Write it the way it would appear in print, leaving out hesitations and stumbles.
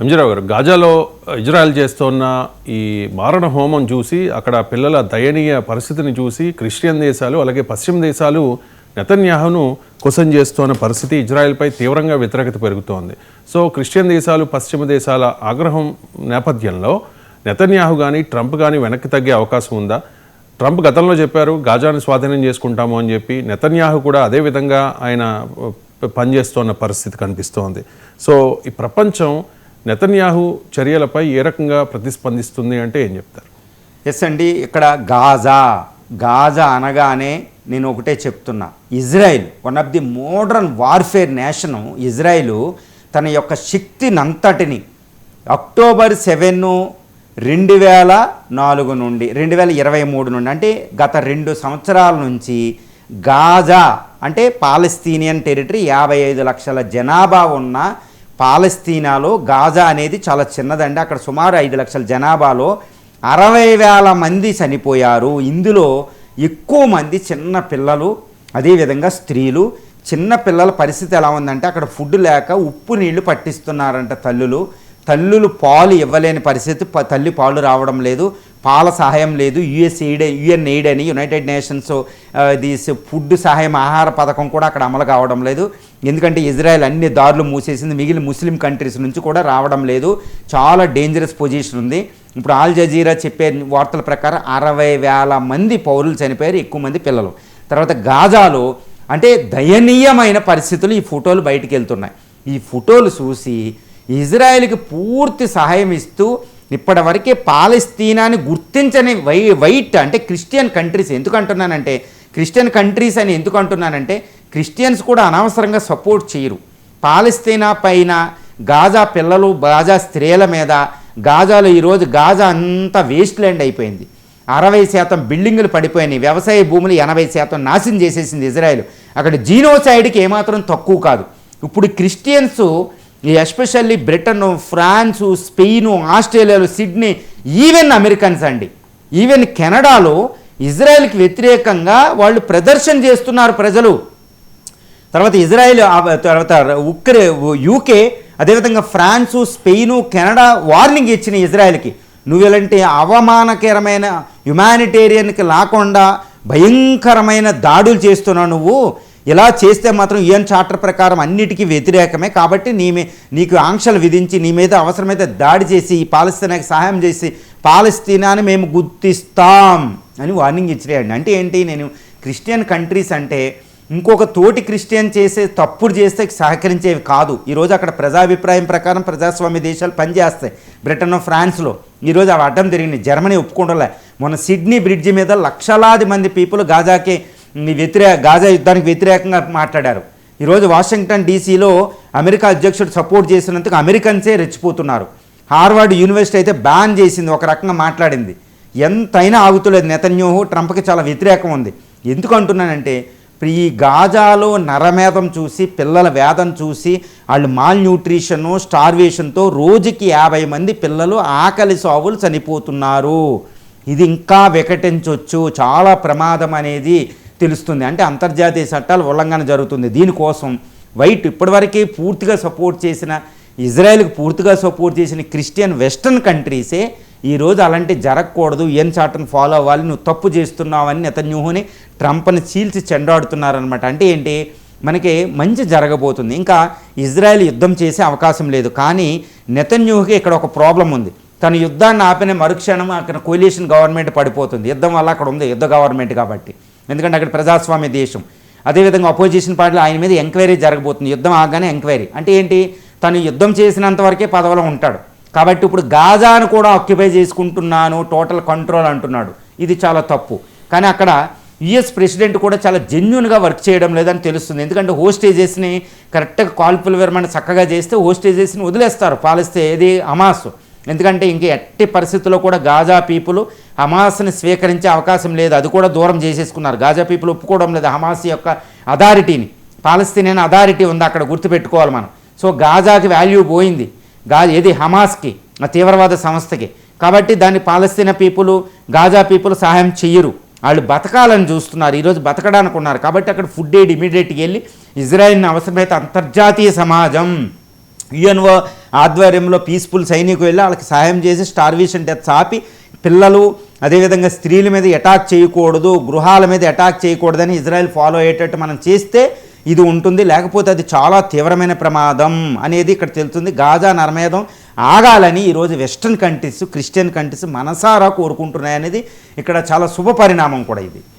ఎంజీరావు గారు, గాజాలో ఇజ్రాయెల్ చేస్తున్న ఈ మారణ హోమం చూసి, అక్కడ పిల్లల దయనీయ పరిస్థితిని చూసి క్రిస్టియన్ దేశాలు అలాగే పశ్చిమ దేశాలు నెతన్యాహును క్వశ్చన్ చేస్తున్న పరిస్థితి, ఇజ్రాయెల్పై తీవ్రంగా వ్యతిరేకత పెరుగుతోంది. సో క్రిస్టియన్ దేశాలు పశ్చిమ దేశాల ఆగ్రహం నేపథ్యంలో నెతన్యాహు కానీ ట్రంప్ కానీ వెనక్కి తగ్గే అవకాశం ఉందా? ట్రంప్ గతంలో చెప్పారు గాజాను స్వాధీనం చేసుకుంటాము అని చెప్పి, నెతన్యాహు కూడా అదే విధంగా ఆయన పనిచేస్తున్న పరిస్థితి కనిపిస్తోంది. సో ఈ ప్రపంచం నెతన్యాహు చర్యలపై ఏ రకంగా ప్రతిస్పందిస్తుంది అంటే ఏం చెప్తారు? ఎస్ అండి, ఇక్కడ గాజా అనగానే నేను ఒకటే చెప్తున్నా, Israel one of the modern warfare nation. Israel తన యొక్క శక్తినంతటిని అక్టోబర్ 7, 2004 నుండి 2023 నుండి, అంటే గత 2 సంవత్సరాల నుంచి గాజా అంటే పాలస్తీనియన్ టెరిటరీ, 55 లక్షల జనాభా ఉన్న పాలస్తీనాలో గాజా అనేది చాలా చిన్నదండి. అక్కడ సుమారు 5 లక్షల జనాభాలో 60,000 మంది చనిపోయారు. ఇందులో ఎక్కువ మంది చిన్న పిల్లలు, అదేవిధంగా స్త్రీలు. చిన్న పిల్లల పరిస్థితి ఎలా ఉందంటే అక్కడ ఫుడ్ లేక ఉప్పు నీళ్లు పట్టిస్తున్నారంట తల్లులు పాలు ఇవ్వలేని పరిస్థితి, తల్లి పాలు రావడం లేదు, పాల సహాయం లేదు. యుఎన్ఎయిడ్ అని యునైటెడ్ నేషన్స్ ఇది ఫుడ్ సహాయం ఆహార పథకం కూడా అక్కడ అమలు కావడం లేదు. ఎందుకంటే ఇజ్రాయెల్ అన్ని దారులు మూసేసింది, మిగిలిన ముస్లిం కంట్రీస్ నుంచి కూడా రావడం లేదు. చాలా డేంజరస్ పొజిషన్ ఉంది. ఇప్పుడు ఆల్ జజీరా చెప్పే వార్తల ప్రకారం 60,000 మంది పౌరులు చనిపోయారు, ఎక్కువ మంది పిల్లలు. తర్వాత గాజాలో అంటే దయనీయమైన పరిస్థితులు ఈ ఫోటోలు బయటికి వెళ్తున్నాయి. ఈ ఫోటోలు చూసి ఇజ్రాయెల్కి పూర్తి సహాయం ఇస్తూ ఇప్పటివరకే పాలస్తీనాని గుర్తించని వైట్ అంటే క్రిస్టియన్ కంట్రీస్, ఎందుకంటున్నానంటే క్రిస్టియన్ కంట్రీస్ అని ఎందుకంటున్నానంటే క్రిస్టియన్స్ కూడా అనవసరంగా సపోర్ట్ చేయరు. పాలస్తీనా పైన గాజా పిల్లలు, గాజా స్త్రీల మీద, గాజాలో ఈరోజు గాజా అంతా వేస్ట్ ల్యాండ్ అయిపోయింది. 60% బిల్డింగులు పడిపోయినాయి, వ్యవసాయ భూములు 80% నాశనం చేసేసింది ఇజ్రాయెల్. అక్కడ జీనోసైడ్కి ఏమాత్రం తక్కువ కాదు. ఇప్పుడు Christians especially Britain, France, Spain, ఆస్ట్రేలియాలో, సిడ్నీ, ఈవెన్ అమెరికన్స్ అండి, ఈవెన్ కెనడాలో ఇజ్రాయెల్కి వ్యతిరేకంగా వాళ్ళు ప్రదర్శన చేస్తున్నారు ప్రజలు. తర్వాత ఇజ్రాయెల్, తర్వాత యూకే, అదేవిధంగా ఫ్రాన్సు, స్పెయిను, కెనడా వార్నింగ్ ఇచ్చిన ఇజ్రాయెల్కి, నువ్వు ఇలాంటి అవమానకరమైన హ్యుమానిటేరియన్కి లేకుండా భయంకరమైన దాడులు చేస్తున్నావు, నువ్వు ఇలా చేస్తే మాత్రం యుఎన్ చార్టర్ ప్రకారం అన్నిటికీ వ్యతిరేకమే, కాబట్టి నీకు ఆంక్షలు విధించి నీ మీద అవసరమైతే దాడి చేసి ఈ పాలస్తీనాకి సహాయం చేసి పాలస్తీనాని మేము గుర్తిస్తాం అని వార్నింగ్ ఇచ్చినాయండి. అంటే ఏంటి, నేను క్రిస్టియన్ కంట్రీస్ అంటే ఇంకొక తోటి క్రిస్టియన్ చేసే తప్పుడు చేస్తే సహకరించేవి కాదు. ఈరోజు అక్కడ ప్రజాభిప్రాయం ప్రకారం ప్రజాస్వామ్య దేశాలు పనిచేస్తాయి. బ్రిటన్, ఫ్రాన్స్లో ఈరోజు అవి అడ్డం తిరిగినాయి. జర్మనీ ఒప్పుకోవడంలే. మొన్న సిడ్నీ బ్రిడ్జి మీద లక్షలాది మంది పీపుల్ గాజా యుద్ధానికి వ్యతిరేకంగా మాట్లాడారు. ఈరోజు వాషింగ్టన్ డీసీలో అమెరికా అధ్యక్షుడు సపోర్ట్ చేసినందుకు అమెరికన్సే రెచ్చిపోతున్నారు. హార్వర్డ్ యూనివర్సిటీ అయితే బ్యాన్ చేసింది, ఒక రకంగా మాట్లాడింది. ఎంతైనా ఆగుతులేదు. నెతన్యాహు, ట్రంప్కి చాలా వ్యతిరేకం ఉంది. ఎందుకు అంటున్నానంటే ఈ గాజాలో నరమేధం చూసి, పిల్లల వేదం చూసి, వాళ్ళు మాల్ న్యూట్రిషను, స్టార్వేషన్తో రోజుకి 50 మంది పిల్లలు ఆకలి సావులు చనిపోతున్నారు. ఇది ఇంకా వికటించవచ్చు, చాలా ప్రమాదం అనేది తెలుస్తుంది. అంటే అంతర్జాతీయ చట్టాల ఉల్లంఘన జరుగుతుంది. దీనికోసం వైట్ ఇప్పటివరకే పూర్తిగా సపోర్ట్ చేసిన, ఇజ్రాయెల్కి పూర్తిగా సపోర్ట్ చేసిన క్రిస్టియన్ వెస్టర్న్ కంట్రీసే ఈరోజు అలాంటి జరగకూడదు, యుఎన్ చార్టర్ని ఫాలో అవ్వాలి, నువ్వు తప్పు చేస్తున్నావని నెతన్యాహుని, ట్రంప్ని చీల్చి చెండాడుతున్నారనమాట. అంటే ఏంటి, మనకి మంచి జరగబోతుంది. ఇంకా ఇజ్రాయెల్ యుద్ధం చేసే అవకాశం లేదు. కానీ నెతన్యాహుకి ఇక్కడ ఒక ప్రాబ్లం ఉంది. తన యుద్ధాన్ని ఆపిన మరుక్షణం అక్కడ కోలిషన్ గవర్నమెంట్ పడిపోతుంది. యుద్ధం వల్ల అక్కడ ఉంది యుద్ధ గవర్నమెంట్ కాబట్టి, ఎందుకంటే అక్కడ ప్రజాస్వామ్య దేశం. అదేవిధంగా అపోజిషన్ పార్టీలో ఆయన మీద ఎంక్వైరీ జరగబోతుంది. యుద్ధం ఆగానే ఎంక్వైరీ. అంటే ఏంటి, తను యుద్ధం చేసినంత వరకే పదవిలో ఉంటాడు. కాబట్టి ఇప్పుడు గాజాను కూడా ఆక్యుపై చేసుకుంటున్నాను, టోటల్ కంట్రోల్ అంటున్నాడు. ఇది చాలా తప్పు. కానీ అక్కడ యుఎస్ ప్రెసిడెంట్ కూడా చాలా జెన్యూన్గా వర్క్ చేయడం లేదని తెలుస్తుంది. ఎందుకంటే హోస్టేజెస్ని కరెక్ట్గా కాల్పుల విరమణ చక్కగా చేస్తే హోస్టేజెస్ని వదిలేస్తారు ఏది హమాస్. ఎందుకంటే ఇంక ఎట్టి పరిస్థితుల్లో కూడా గాజా పీపుల్ హమాస్ని స్వీకరించే అవకాశం లేదు. అది కూడా దూరం చేసేసుకున్నారు. గాజా పీపుల్ ఒప్పుకోవడం లేదు హమాస్ యొక్క అథారిటీని. పాలస్తీనియన్ అథారిటీ ఉంది అక్కడ, గుర్తుపెట్టుకోవాలి మనం. సో గాజాకి వాల్యూ పోయింది, ఏది హమాస్కి, ఆ తీవ్రవాద సంస్థకి. కాబట్టి దాన్ని పాలస్తీనా పీపుల్, గాజా పీపుల్ సహాయం చెయ్యరు. వాళ్ళు బతకాలని చూస్తున్నారు, ఈరోజు బతకడానికి ఉన్నారు. కాబట్టి అక్కడ ఫుడ్ ఎయిడ్ ఇమీడియట్గా వెళ్ళి ఇజ్రాయెల్ని అవసరమైతే అంతర్జాతీయ సమాజం యుఎన్ఓ ఆధ్వర్యంలో పీస్ఫుల్ సైనికులు వెళ్ళి వాళ్ళకి సహాయం చేసి స్టార్వేషన్ డెత్స్ ఆపి పిల్లలు అదేవిధంగా స్త్రీల మీద అటాక్ చేయకూడదు, గృహాల మీద అటాక్ చేయకూడదని ఇజ్రాయెల్ ఫాలో అయ్యేటట్టు మనం చేస్తే ఇది ఉంటుంది, లేకపోతే అది చాలా తీవ్రమైన ప్రమాదం అనేది ఇక్కడ తెలుస్తుంది. గాజా నరమేధం ఆగాలని ఈరోజు వెస్ట్రన్ కంట్రీస్, క్రిస్టియన్ కంట్రీస్ మనసారా కోరుకుంటున్నాయనేది ఇక్కడ చాలా శుభ పరిణామం కూడా ఇది.